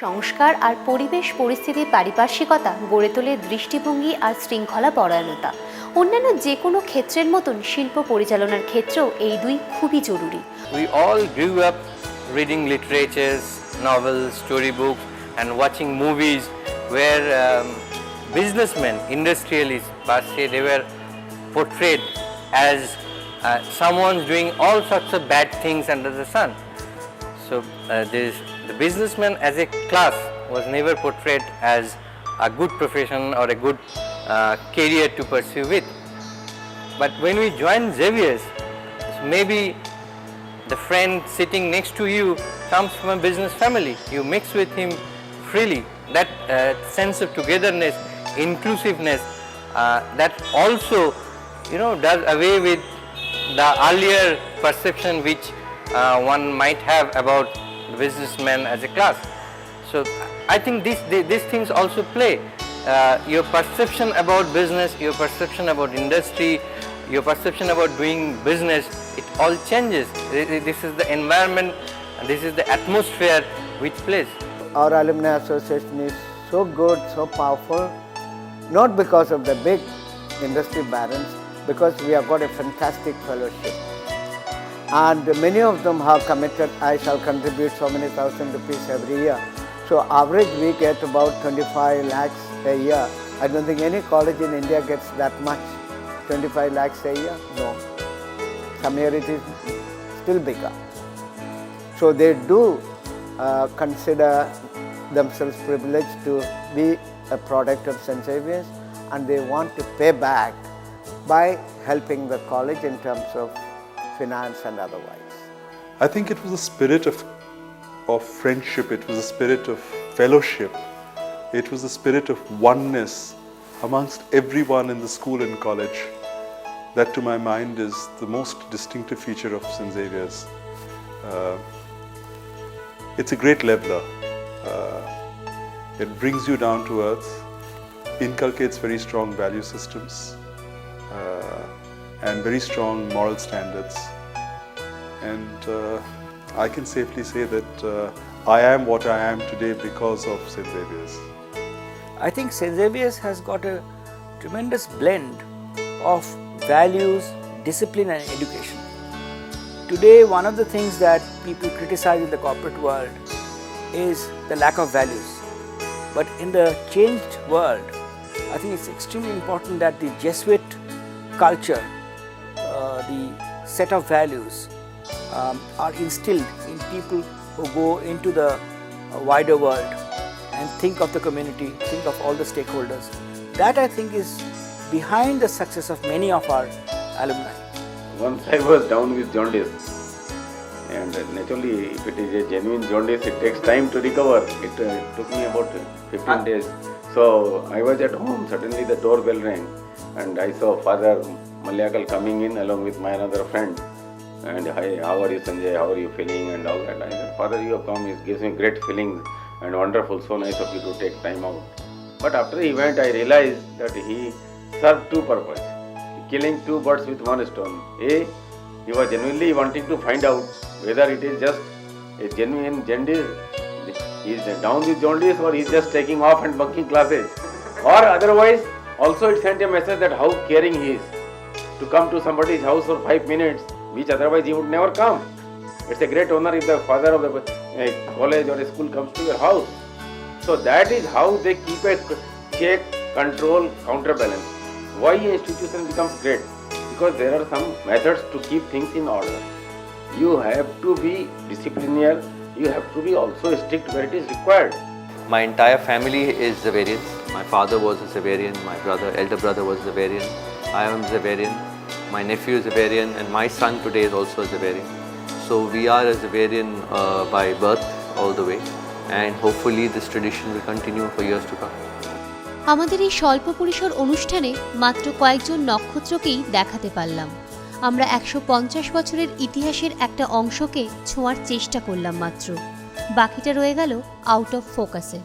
সংস্কার আর পরিবেশ পরিস্থিতির পারিপার্শ্বিকতা গড়ে তোলে দৃষ্টিভঙ্গি আর শৃঙ্খলা পরায়ণতা। অন্যান্য যে কোনো ক্ষেত্রের মতন শিল্প পরিচালনার ক্ষেত্রেও এই দুই খুবই জরুরি। We all grew up reading literatures, novels, storybooks and watching movies where businessmen, industrialists, per se, they were portrayed as someone doing all sorts of bad things under the sun. So the businessman as a class was never portrayed as a good profession or a good career to pursue with. But when we joined Xavier's, maybe the friend sitting next to you comes from a business family. You mix with him freely. That sense of togetherness, inclusiveness, that also, does away with the earlier perception which one might have about businessmen as a class. So I think these things also play. Your perception about business, your perception about industry, your perception about doing business, it all changes. This is the environment, this is the atmosphere which plays. Our alumni association is so good, so powerful, not because of the big industry barons, because we have got a fantastic fellowship. And many of them have committed, I shall contribute so many thousand rupees every year. So average we get about 25 lakhs a year. I don't think any college in India gets that much. 25 lakhs a year? No. Some year it is still bigger. So they do consider themselves privileged to be a product of St Xavier's, and they want to pay back by helping the college in terms of finance and otherwise. I think it was a spirit of friendship, it was a spirit of fellowship, it was a spirit of oneness amongst everyone in the school and college that to my mind is the most distinctive feature of St Xavier's. It's a great leveler. It brings you down to earth, inculcates very strong value systems and very strong moral standards. And I can safely say that I am what I am today because of St Xavier's. I think St Xavier's has got a tremendous blend of values, discipline and education. Today, one of the things that people criticize in the corporate world is the lack of values. But in the changed world, I think it's extremely important that the Jesuit culture, the set of values are instilled in people who go into the wider world and think of the community, think of all the stakeholders. That I think is behind the success of many of our alumni. Once I was down with jaundice, and naturally if it is a genuine jaundice it takes time to recover. It took me about 15 days. So I was at home, suddenly the doorbell rang and I saw Father Malayakal coming in along with my another friend. And hi, how are you Sanjay, how are you feeling and all that. I said, Father, you have come, it gives me great feelings and wonderful, so nice of you to take time out. But after the event I realized that he served two purposes, killing two birds with one stone. A, he was genuinely wanting to find out whether it is just a genuine jaundice, he is down with jaundice, or he is just taking off and bunking classes. Or otherwise, also it sent a message that how caring he is to come to somebody's house for 5 minutes, which otherwise he would never come. It's a great honor if the father of the college or a school comes to your house. So that is how they keep a check, control, counterbalance. Why an institution becomes great? Because there are some methods to keep things in order. You have to be disciplinarian, you have to be also strict where it is required. My entire family is Xaverian. My father was a Xaverian, my elder brother was Xaverian, I am Xaverian, my nephew is Xaverian, and my son today is also a Xaverian. So we are a Xaverian by birth all the way, and hopefully this tradition will continue for years to come. আমাদের এই স্বল্প পরিসর অনুষ্ঠানে মাত্র কয়েকজন নক্ষত্রকেই দেখাতে পারলাম। আমরা 150 বছরের ইতিহাসের একটা অংশকে ছোঁয়ার চেষ্টা করলাম মাত্র, বাকিটা রয়ে গেল আউট অফ ফোকাসে।